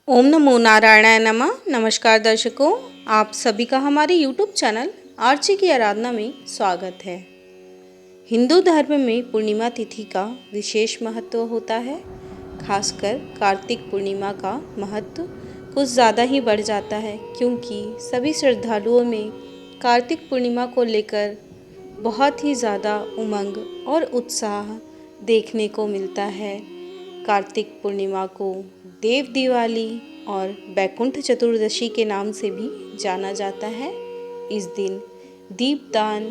ओम नमो नारायणाय नमः। नमस्कार दर्शकों, आप सभी का हमारे YouTube चैनल आरची की आराधना में स्वागत है। हिंदू धर्म में पूर्णिमा तिथि का विशेष महत्व होता है। खासकर कार्तिक पूर्णिमा का महत्व कुछ ज़्यादा ही बढ़ जाता है, क्योंकि सभी श्रद्धालुओं में कार्तिक पूर्णिमा को लेकर बहुत ही ज़्यादा उमंग और उत्साह देखने को मिलता है। कार्तिक पूर्णिमा को देव दिवाली और बैकुंठ चतुर्दशी के नाम से भी जाना जाता है। इस दिन दीपदान,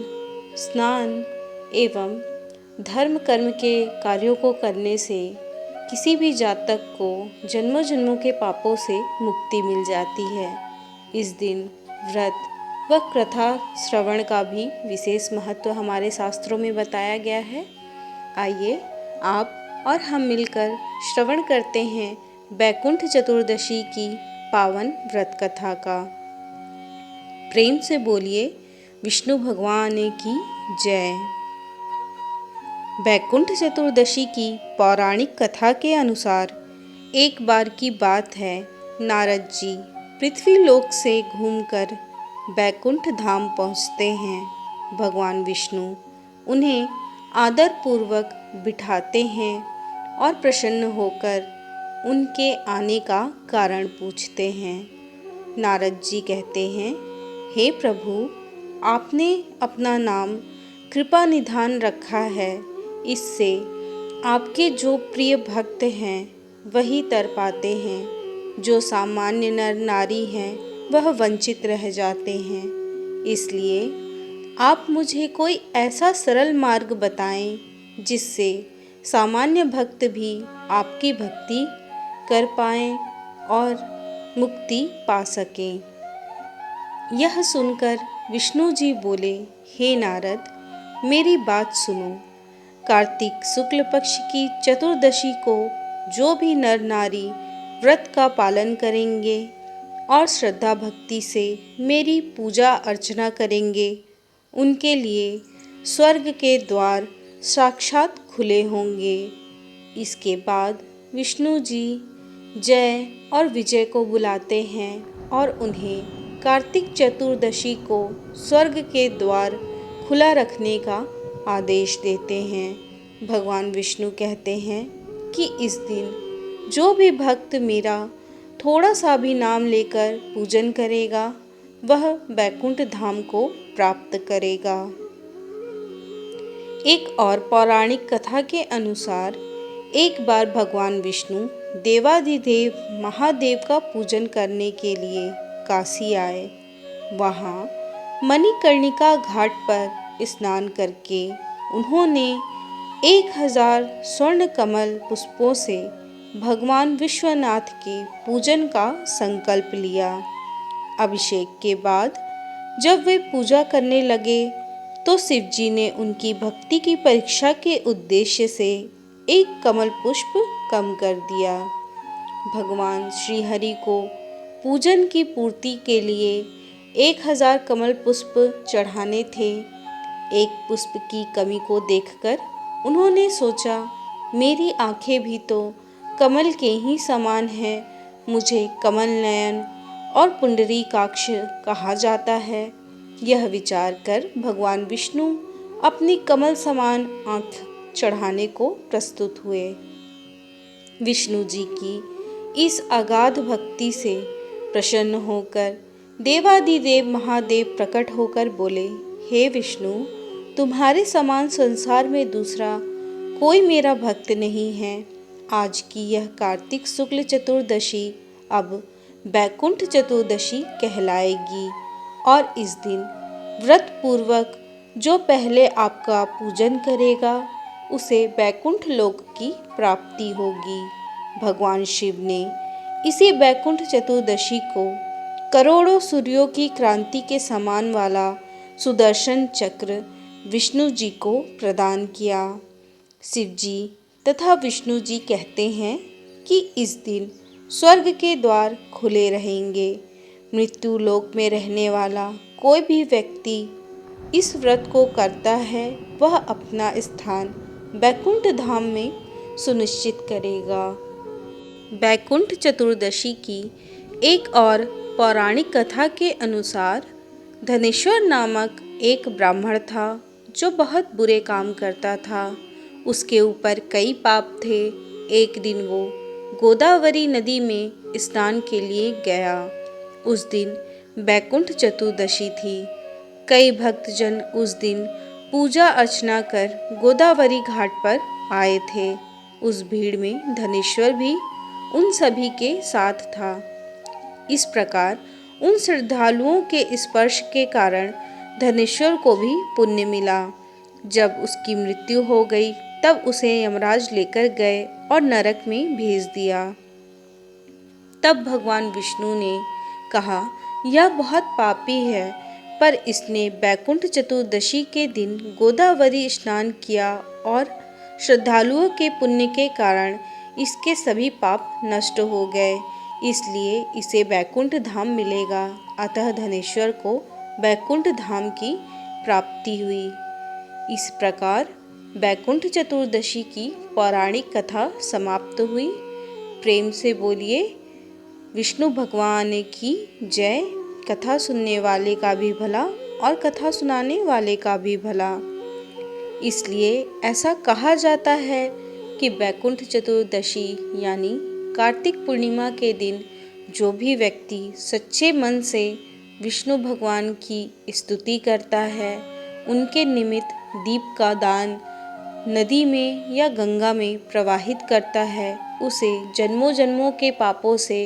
स्नान एवं धर्म कर्म के कार्यों को करने से किसी भी जातक को जन्मों जन्मों के पापों से मुक्ति मिल जाती है। इस दिन व्रत व कथा श्रवण का भी विशेष महत्व हमारे शास्त्रों में बताया गया है। आइए आप और हम मिलकर श्रवण करते हैं बैकुंठ चतुर्दशी की पावन व्रत कथा का। प्रेम से बोलिए विष्णु भगवान की जय। बैकुंठ चतुर्दशी की पौराणिक कथा के अनुसार एक बार की बात है, नारद जी पृथ्वी लोक से घूमकर बैकुंठ धाम पहुँचते हैं। भगवान विष्णु उन्हें आदर पूर्वक बिठाते हैं और प्रसन्न होकर उनके आने का कारण पूछते हैं। नारद जी कहते हैं, हे प्रभु, आपने अपना नाम कृपा निधान रखा है, इससे आपके जो प्रिय भक्त हैं वही तर पाते हैं। जो सामान्य नर नारी हैं वह वंचित रह जाते हैं। इसलिए आप मुझे कोई ऐसा सरल मार्ग बताएं जिससे सामान्य भक्त भी आपकी भक्ति कर पाएं और मुक्ति पा सकें। यह सुनकर विष्णु जी बोले, हे नारद, मेरी बात सुनो। कार्तिक शुक्ल पक्ष की चतुर्दशी को जो भी नर नारी व्रत का पालन करेंगे और श्रद्धा भक्ति से मेरी पूजा अर्चना करेंगे, उनके लिए स्वर्ग के द्वार साक्षात खुले होंगे। इसके बाद विष्णु जी जय और विजय को बुलाते हैं और उन्हें कार्तिक चतुर्दशी को स्वर्ग के द्वार खुला रखने का आदेश देते हैं। भगवान विष्णु कहते हैं कि इस दिन जो भी भक्त मेरा थोड़ा सा भी नाम लेकर पूजन करेगा वह बैकुंठ धाम को प्राप्त करेगा। एक और पौराणिक कथा के अनुसार एक बार भगवान विष्णु देवादिदेव महादेव का पूजन करने के लिए काशी आए। वहाँ मणिकर्णिका घाट पर स्नान करके उन्होंने 1000 स्वर्ण कमल पुष्पों से भगवान विश्वनाथ के पूजन का संकल्प लिया। अभिषेक के बाद जब वे पूजा करने लगे तो शिव जी ने उनकी भक्ति की परीक्षा के उद्देश्य से एक कमल पुष्प कम कर दिया। भगवान श्री हरि को पूजन की पूर्ति के लिए 1000 कमल पुष्प चढ़ाने थे। एक पुष्प की कमी को देखकर उन्होंने सोचा, मेरी आंखें भी तो कमल के ही समान हैं, मुझे कमल नयन और पुंडरीकाक्ष कहा जाता है। यह विचार कर भगवान विष्णु अपनी कमल समान आँख चढ़ाने को प्रस्तुत हुए। विष्णु जी की इस अगाध भक्ति से प्रसन्न होकर देवादिदेव महादेव प्रकट होकर बोले, हे विष्णु, तुम्हारे समान संसार में दूसरा कोई मेरा भक्त नहीं है। आज की यह कार्तिक शुक्ल चतुर्दशी अब बैकुंठ चतुर्दशी कहलाएगी और इस दिन व्रत पूर्वक जो पहले आपका पूजन करेगा उसे बैकुंठ लोक की प्राप्ति होगी। भगवान शिव ने इसी बैकुंठ चतुर्दशी को करोड़ों सूर्यों की क्रांति के समान वाला सुदर्शन चक्र विष्णु जी को प्रदान किया। शिव जी तथा विष्णु जी कहते हैं कि इस दिन स्वर्ग के द्वार खुले रहेंगे। मृत्यु लोक में रहने वाला कोई भी व्यक्ति इस व्रत को करता है वह अपना स्थान बैकुंठ धाम में सुनिश्चित करेगा। बैकुंठ चतुर्दशी की एक और पौराणिक कथा के अनुसार धनेश्वर नामक एक ब्राह्मण था जो बहुत बुरे काम करता था। उसके ऊपर कई पाप थे। एक दिन वो गोदावरी नदी में स्नान के लिए गया। उस दिन बैकुंठ चतुर्दशी थी। कई भक्तजन उस दिन पूजा अर्चना कर गोदावरी घाट पर आए थे। उस भीड़ में धनेश्वर भी उन सभी के साथ था। इस प्रकार उन श्रद्धालुओं के स्पर्श के कारण धनेश्वर को भी पुण्य मिला। जब उसकी मृत्यु हो गई तब उसे यमराज लेकर गए और नरक में भेज दिया। तब भगवान विष्णु ने कहा, यह बहुत पापी है, पर इसने बैकुंठ चतुर्दशी के दिन गोदावरी स्नान किया और श्रद्धालुओं के पुण्य के कारण इसके सभी पाप नष्ट हो गए, इसलिए इसे बैकुंठ धाम मिलेगा। अतः धनेश्वर को बैकुंठ धाम की प्राप्ति हुई। इस प्रकार बैकुंठ चतुर्दशी की पौराणिक कथा समाप्त हुई। प्रेम से बोलिए विष्णु भगवान की जय। कथा सुनने वाले का भी भला और कथा सुनाने वाले का भी भला। इसलिए ऐसा कहा जाता है कि बैकुंठ चतुर्दशी यानी कार्तिक पूर्णिमा के दिन जो भी व्यक्ति सच्चे मन से विष्णु भगवान की स्तुति करता है, उनके निमित्त दीप का दान नदी में या गंगा में प्रवाहित करता है, उसे जन्मों जन्मों के पापों से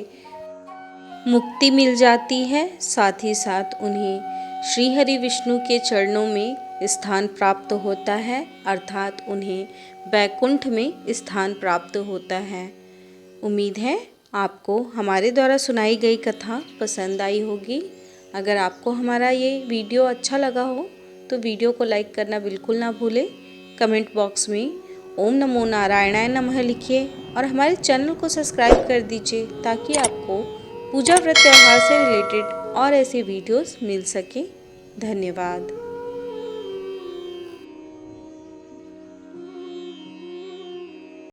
मुक्ति मिल जाती है। साथ ही साथ उन्हें श्री हरि विष्णु के चरणों में स्थान प्राप्त होता है, अर्थात उन्हें बैकुंठ में स्थान प्राप्त होता है। उम्मीद है आपको हमारे द्वारा सुनाई गई कथा पसंद आई होगी। अगर आपको हमारा ये वीडियो अच्छा लगा हो तो वीडियो को लाइक करना बिल्कुल ना भूलें। कमेंट बॉक्स में ओम नमो नारायणाय नमः लिखिए और हमारे चैनल को सब्सक्राइब कर दीजिए ताकि आपको पूजा व्रत त्यौहार से रिलेटेड और ऐसे वीडियोस मिल सके। धन्यवाद।